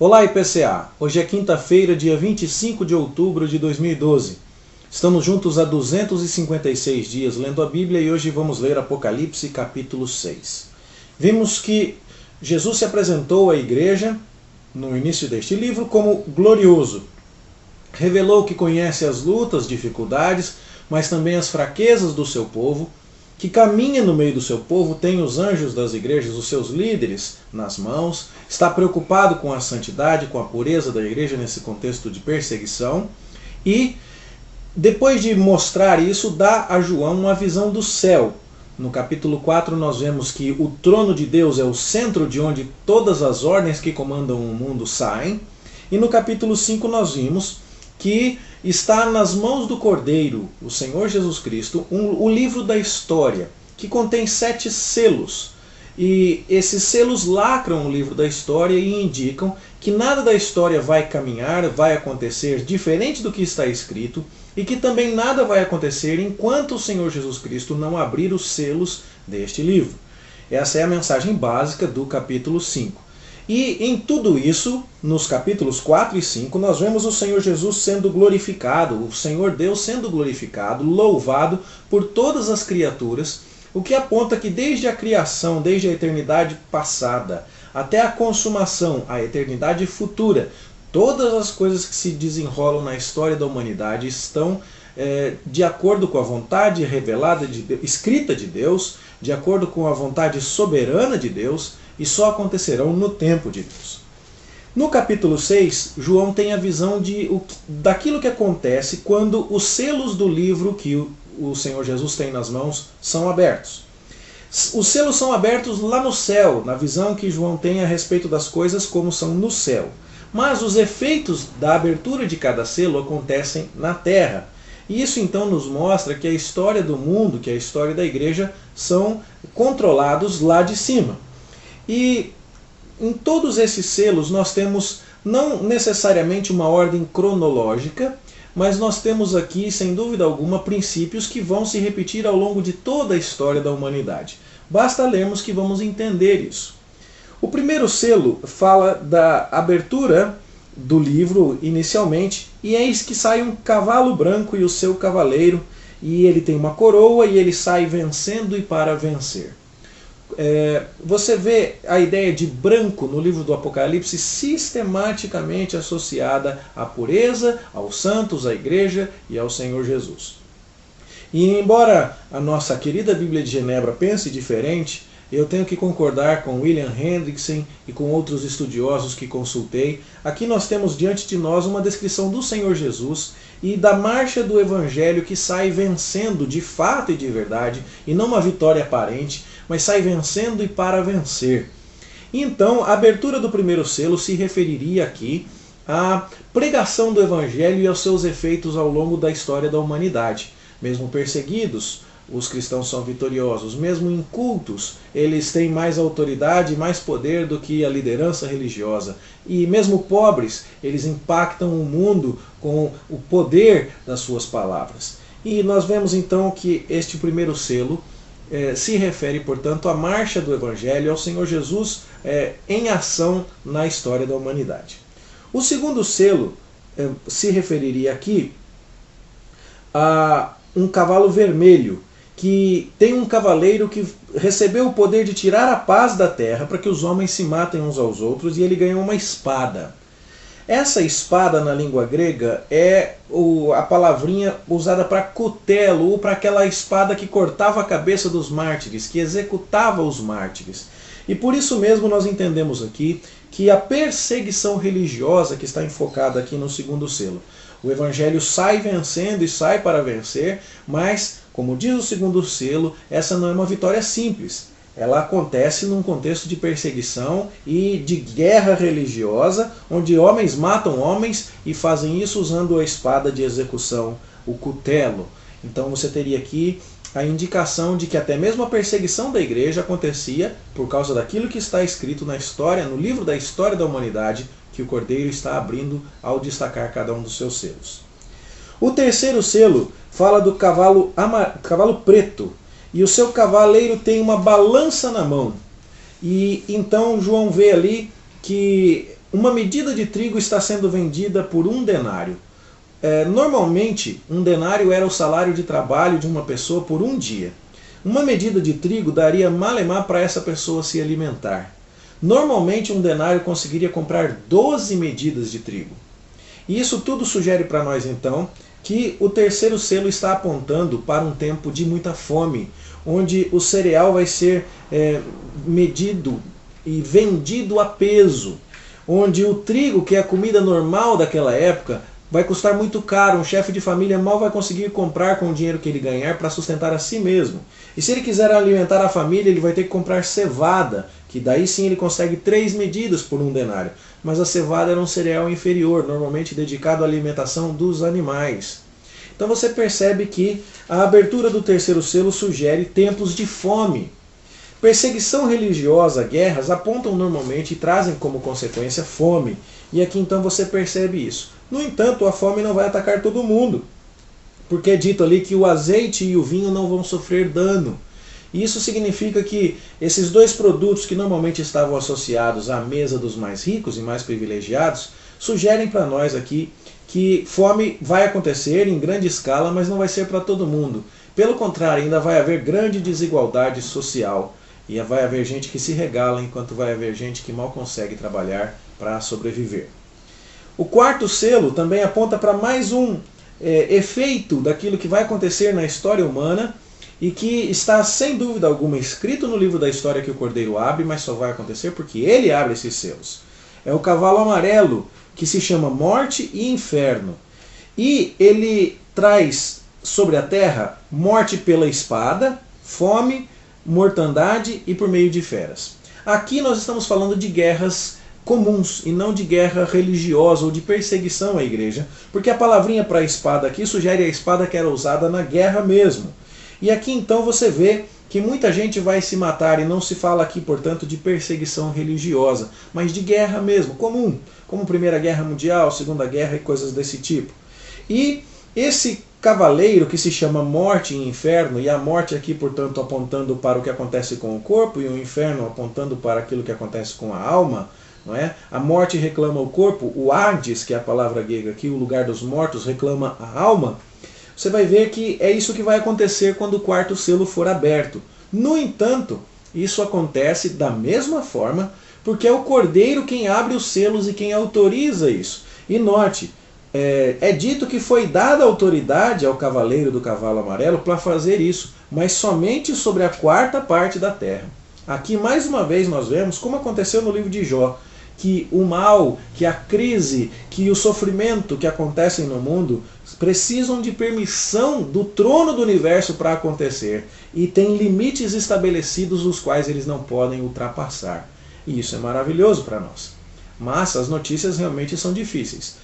Olá, IPCA! Hoje é quinta-feira, dia 25 de outubro de 2012. Estamos juntos há 256 dias lendo a Bíblia e hoje vamos ler Apocalipse capítulo 6. Vimos que Jesus se apresentou à igreja, no início deste livro, como glorioso. Revelou que conhece as lutas, dificuldades, mas também as fraquezas do seu povo, que caminha no meio do seu povo, tem os anjos das igrejas, os seus líderes, nas mãos, está preocupado com a santidade, com a pureza da igreja nesse contexto de perseguição, e depois de mostrar isso, dá a João uma visão do céu. No capítulo 4 nós vemos que o trono de Deus é o centro de onde todas as ordens que comandam o mundo saem, e no capítulo 5 nós vimos que está nas mãos do Cordeiro, o Senhor Jesus Cristo, o livro da história, que contém 7 selos. E esses selos lacram o livro da história e indicam que nada da história vai caminhar, vai acontecer diferente do que está escrito, e que também nada vai acontecer enquanto o Senhor Jesus Cristo não abrir os selos deste livro. Essa é a mensagem básica do capítulo 5. E em tudo isso, nos capítulos 4 e 5, nós vemos o Senhor Jesus sendo glorificado, o Senhor Deus sendo glorificado, louvado por todas as criaturas, o que aponta que desde a criação, desde a eternidade passada, até a consumação, a eternidade futura, todas as coisas que se desenrolam na história da humanidade estão de acordo com a vontade revelada, escrita de Deus, de acordo com a vontade soberana de Deus, e só acontecerão no tempo de Deus. No capítulo 6, João tem a visão daquilo que acontece quando os selos do livro que o Senhor Jesus tem nas mãos são abertos. Os selos são abertos lá no céu, na visão que João tem a respeito das coisas como são no céu. Mas os efeitos da abertura de cada selo acontecem na terra. E isso então nos mostra que a história do mundo, que a história da igreja, são controlados lá de cima. E em todos esses selos nós temos não necessariamente uma ordem cronológica, mas nós temos aqui, sem dúvida alguma, princípios que vão se repetir ao longo de toda a história da humanidade. Basta lermos que vamos entender isso. O primeiro selo fala da abertura do livro inicialmente, e eis que sai um cavalo branco e o seu cavaleiro, e ele tem uma coroa e ele sai vencendo e para vencer. Você vê a ideia de branco no livro do Apocalipse sistematicamente associada à pureza, aos santos, à igreja e ao Senhor Jesus. E embora a nossa querida Bíblia de Genebra pense diferente, eu tenho que concordar com William Hendrickson e com outros estudiosos que consultei. Aqui nós temos diante de nós uma descrição do Senhor Jesus e da marcha do Evangelho que sai vencendo de fato e de verdade, e não uma vitória aparente, mas sai vencendo e para vencer. Então, a abertura do primeiro selo se referiria aqui à pregação do Evangelho e aos seus efeitos ao longo da história da humanidade. Mesmo perseguidos, os cristãos são vitoriosos. Mesmo incultos, eles têm mais autoridade e mais poder do que a liderança religiosa. E mesmo pobres, eles impactam o mundo com o poder das suas palavras. E nós vemos então que este primeiro selo se refere, portanto, à marcha do Evangelho, ao Senhor Jesus em ação na história da humanidade. O segundo selo se referiria aqui a um cavalo vermelho, que tem um cavaleiro que recebeu o poder de tirar a paz da terra para que os homens se matem uns aos outros, e ele ganhou uma espada. Essa espada na língua grega é a palavrinha usada para cutelo, ou para aquela espada que cortava a cabeça dos mártires, que executava os mártires. E por isso mesmo nós entendemos aqui que a perseguição religiosa que está enfocada aqui no segundo selo. O Evangelho sai vencendo e sai para vencer, mas, como diz o segundo selo, essa não é uma vitória simples. Ela acontece num contexto de perseguição e de guerra religiosa, onde homens matam homens e fazem isso usando a espada de execução, o cutelo. Então você teria aqui a indicação de que até mesmo a perseguição da igreja acontecia por causa daquilo que está escrito na história, no livro da história da humanidade, que o Cordeiro está abrindo ao destacar cada um dos seus selos. O terceiro selo fala do cavalo preto, e o seu cavaleiro tem uma balança na mão. E então João vê ali que uma medida de trigo está sendo vendida por 1 denário. Normalmente, 1 denário era o salário de trabalho de uma pessoa por um dia. Uma medida de trigo daria malemar para essa pessoa se alimentar. Normalmente, 1 denário conseguiria comprar 12 medidas de trigo. E isso tudo sugere para nós, então, que o terceiro selo está apontando para um tempo de muita fome, onde o cereal vai ser medido e vendido a peso, onde o trigo, que é a comida normal daquela época, vai custar muito caro. Um chefe de família mal vai conseguir comprar com o dinheiro que ele ganhar para sustentar a si mesmo. E se ele quiser alimentar a família, ele vai ter que comprar cevada, que daí sim ele consegue 3 medidas por 1 denário. Mas a cevada era um cereal inferior, normalmente dedicado à alimentação dos animais. Então você percebe que a abertura do terceiro selo sugere tempos de fome. Perseguição religiosa, guerras, apontam normalmente e trazem como consequência fome. E aqui então você percebe isso. No entanto, a fome não vai atacar todo mundo, porque é dito ali que o azeite e o vinho não vão sofrer dano. E isso significa que esses dois produtos que normalmente estavam associados à mesa dos mais ricos e mais privilegiados, sugerem para nós aqui que fome vai acontecer em grande escala, mas não vai ser para todo mundo. Pelo contrário, ainda vai haver grande desigualdade social. E vai haver gente que se regala, enquanto vai haver gente que mal consegue trabalhar para sobreviver. O quarto selo também aponta para mais um efeito daquilo que vai acontecer na história humana e que está sem dúvida alguma escrito no livro da história que o Cordeiro abre, mas só vai acontecer porque ele abre esses selos. É o cavalo amarelo, que se chama Morte e Inferno. E ele traz sobre a terra morte pela espada, fome, mortandade e por meio de feras. Aqui nós estamos falando de guerras comuns e não de guerra religiosa ou de perseguição à igreja, porque a palavrinha para a espada aqui sugere a espada que era usada na guerra mesmo. E aqui então você vê que muita gente vai se matar, e não se fala aqui, portanto, de perseguição religiosa, mas de guerra mesmo, comum, como Primeira Guerra Mundial, Segunda Guerra e coisas desse tipo. E esse cavaleiro que se chama Morte e Inferno, e a morte aqui, portanto, apontando para o que acontece com o corpo, e o inferno apontando para aquilo que acontece com a alma, não é? A morte reclama o corpo, o Hades, que é a palavra grega aqui, o lugar dos mortos, reclama a alma. Você vai ver que é isso que vai acontecer quando o quarto selo for aberto. No entanto, isso acontece da mesma forma, porque é o Cordeiro quem abre os selos e quem autoriza isso. E note, é dito que foi dada autoridade ao cavaleiro do cavalo amarelo para fazer isso, mas somente sobre a quarta parte da terra. Aqui mais uma vez nós vemos como aconteceu no livro de Jó, que o mal, que a crise, que o sofrimento que acontecem no mundo precisam de permissão do trono do universo para acontecer, e tem limites estabelecidos os quais eles não podem ultrapassar. E isso é maravilhoso para nós. Mas as notícias realmente são difíceis.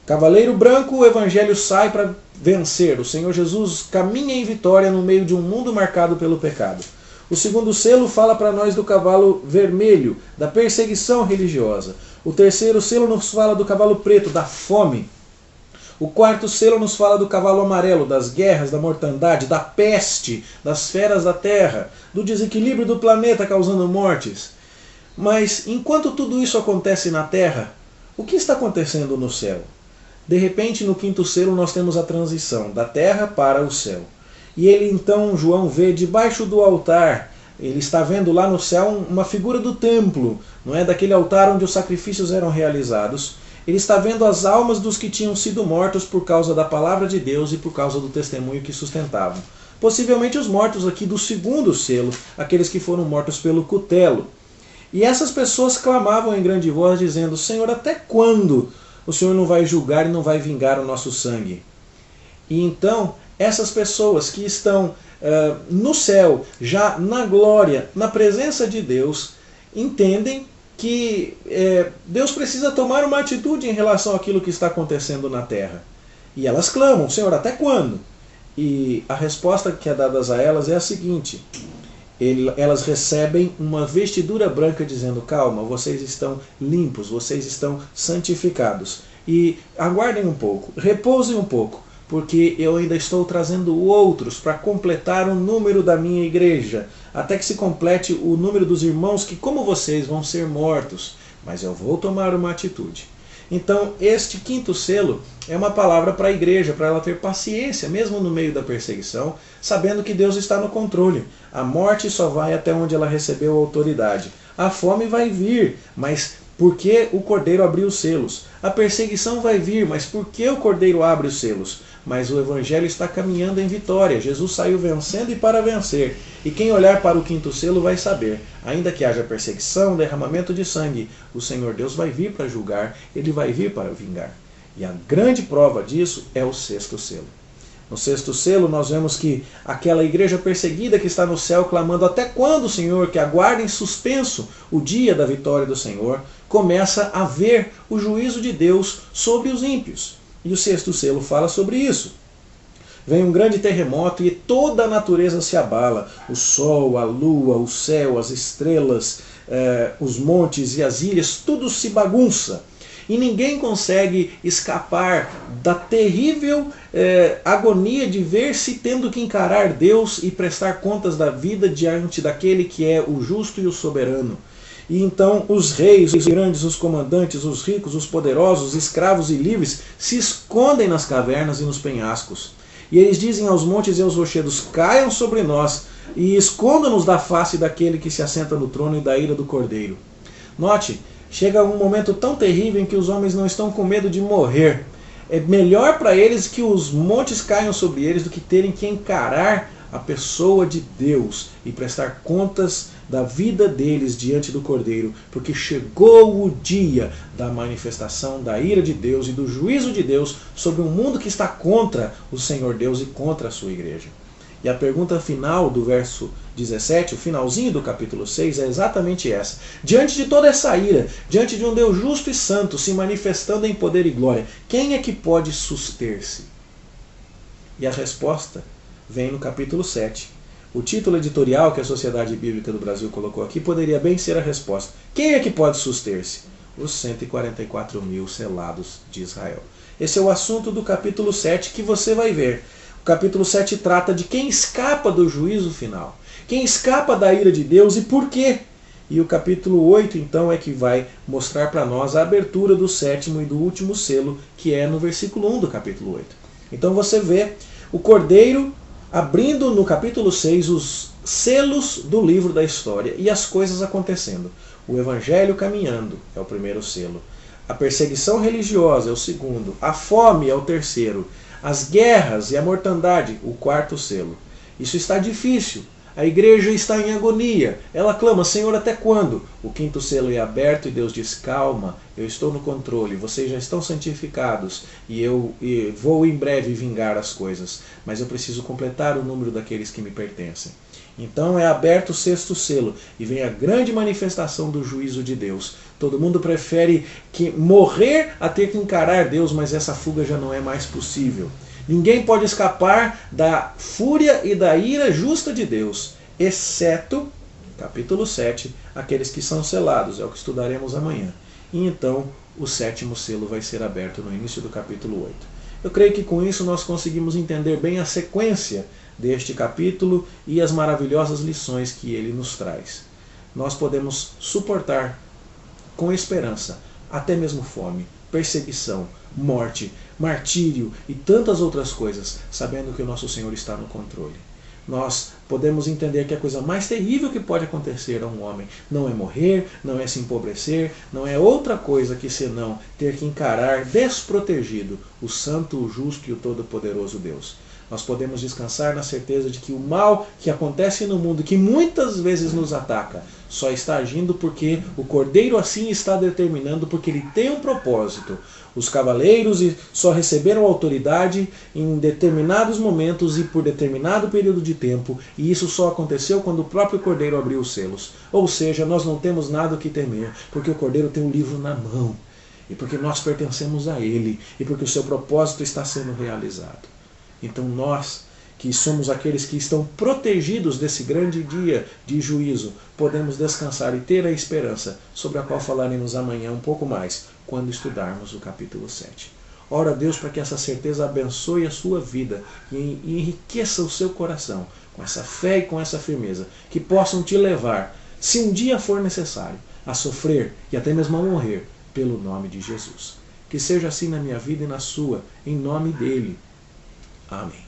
Cavaleiro branco, o evangelho sai para vencer. O Senhor Jesus caminha em vitória no meio de um mundo marcado pelo pecado. O segundo selo fala para nós do cavalo vermelho, da perseguição religiosa. O terceiro selo nos fala do cavalo preto, da fome. O quarto selo nos fala do cavalo amarelo, das guerras, da mortandade, da peste, das feras da terra, do desequilíbrio do planeta causando mortes. Mas enquanto tudo isso acontece na terra, o que está acontecendo no céu? De repente, no quinto selo, nós temos a transição da terra para o céu. E ele então, João vê debaixo do altar, ele está vendo lá no céu uma figura do templo, não é, daquele altar onde os sacrifícios eram realizados. Ele está vendo as almas dos que tinham sido mortos por causa da palavra de Deus e por causa do testemunho que sustentavam. Possivelmente os mortos aqui do segundo selo, aqueles que foram mortos pelo cutelo. E essas pessoas clamavam em grande voz, dizendo: Senhor, até quando o Senhor não vai julgar e não vai vingar o nosso sangue? E então, essas pessoas que estão no céu, já na glória, na presença de Deus, entendem que Deus precisa tomar uma atitude em relação àquilo que está acontecendo na terra. E elas clamam: Senhor, até quando? E a resposta que é dada a elas é a seguinte: elas recebem uma vestidura branca dizendo: calma, vocês estão limpos, vocês estão santificados. E aguardem um pouco, repousem um pouco, porque eu ainda estou trazendo outros para completar o número da minha igreja, até que se complete o número dos irmãos que, como vocês, vão ser mortos. mas eu vou tomar uma atitude. Então, este quinto selo é uma palavra para a igreja, para ela ter paciência, mesmo no meio da perseguição, sabendo que Deus está no controle. A morte só vai até onde ela recebeu autoridade. A fome vai vir, mas porque o Cordeiro abriu os selos. A perseguição vai vir, mas porque o Cordeiro abre os selos? Mas o Evangelho está caminhando em vitória. Jesus saiu vencendo e para vencer. E quem olhar para o quinto selo vai saber, ainda que haja perseguição, derramamento de sangue, o Senhor Deus vai vir para julgar, Ele vai vir para vingar. E a grande prova disso é o sexto selo. No sexto selo nós vemos que aquela igreja perseguida que está no céu clamando até quando, Senhor, que aguarda em suspenso o dia da vitória do Senhor, começa a ver o juízo de Deus sobre os ímpios. E o sexto selo fala sobre isso. Vem um grande terremoto e toda a natureza se abala. O sol, a lua, o céu, as estrelas, os montes e as ilhas, tudo se bagunça. E ninguém consegue escapar da terrível agonia de ver-se tendo que encarar Deus e prestar contas da vida diante daquele que é o justo e o soberano. E então os reis, os grandes, os comandantes, os ricos, os poderosos, escravos e livres se escondem nas cavernas e nos penhascos. E eles dizem aos montes e aos rochedos, caiam sobre nós e escondam-nos da face daquele que se assenta no trono e da ira do Cordeiro. Note, chega um momento tão terrível em que os homens não estão com medo de morrer. É melhor para eles que os montes caiam sobre eles do que terem que encarar a pessoa de Deus e prestar contas da vida deles diante do Cordeiro, porque chegou o dia da manifestação da ira de Deus e do juízo de Deus sobre um mundo que está contra o Senhor Deus e contra a sua igreja. E a pergunta final do verso 17, o finalzinho do capítulo 6, é exatamente essa. Diante de toda essa ira, diante de um Deus justo e santo se manifestando em poder e glória, quem é que pode suster-se? E a resposta vem no capítulo 7. O título editorial que a Sociedade Bíblica do Brasil colocou aqui poderia bem ser a resposta. Quem é que pode suster-se? Os 144 mil selados de Israel. Esse é o assunto do capítulo 7 que você vai ver. O capítulo 7 trata de quem escapa do juízo final. Quem escapa da ira de Deus e por quê? E o capítulo 8 então é que vai mostrar para nós a abertura do sétimo e do último selo, que é no versículo 1 do capítulo 8. Então você vê o Cordeiro abrindo no capítulo 6 os selos do livro da história e as coisas acontecendo. O Evangelho caminhando é o primeiro selo. A perseguição religiosa é o segundo. A fome é o terceiro. As guerras e a mortandade, o quarto selo. Isso está difícil. A igreja está em agonia. Ela clama, Senhor, até quando? O quinto selo é aberto e Deus diz, calma, eu estou no controle, vocês já estão santificados e eu vou em breve vingar as coisas. Mas eu preciso completar o número daqueles que me pertencem. Então é aberto o sexto selo e vem a grande manifestação do juízo de Deus. Todo mundo prefere morrer a ter que encarar Deus, mas essa fuga já não é mais possível. Ninguém pode escapar da fúria e da ira justa de Deus, exceto, capítulo 7, aqueles que são selados, é o que estudaremos amanhã. E então o sétimo selo vai ser aberto no início do capítulo 8. Eu creio que com isso nós conseguimos entender bem a sequência deste capítulo e as maravilhosas lições que ele nos traz. Nós podemos suportar com esperança até mesmo fome, perseguição, morte, martírio e tantas outras coisas, sabendo que o nosso Senhor está no controle. Nós podemos entender que a coisa mais terrível que pode acontecer a um homem não é morrer, não é se empobrecer, não é outra coisa que senão ter que encarar desprotegido o santo, o justo e o todo-poderoso Deus. Nós podemos descansar na certeza de que o mal que acontece no mundo, que muitas vezes nos ataca, só está agindo porque o Cordeiro assim está determinando, porque ele tem um propósito. Os cavaleiros só receberam autoridade em determinados momentos e por determinado período de tempo, e isso só aconteceu quando o próprio Cordeiro abriu os selos. Ou seja, nós não temos nada o que temer, porque o Cordeiro tem o livro na mão, e porque nós pertencemos a ele, e porque o seu propósito está sendo realizado. Então nós, que somos aqueles que estão protegidos desse grande dia de juízo, podemos descansar e ter a esperança, sobre a qual falaremos amanhã um pouco mais, quando estudarmos o capítulo 7. Ora a Deus para que essa certeza abençoe a sua vida e enriqueça o seu coração com essa fé e com essa firmeza, que possam te levar, se um dia for necessário, a sofrer e até mesmo a morrer pelo nome de Jesus. Que seja assim na minha vida e na sua, em nome dele. Amém.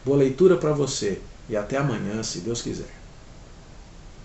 Boa leitura para você e até amanhã, se Deus quiser.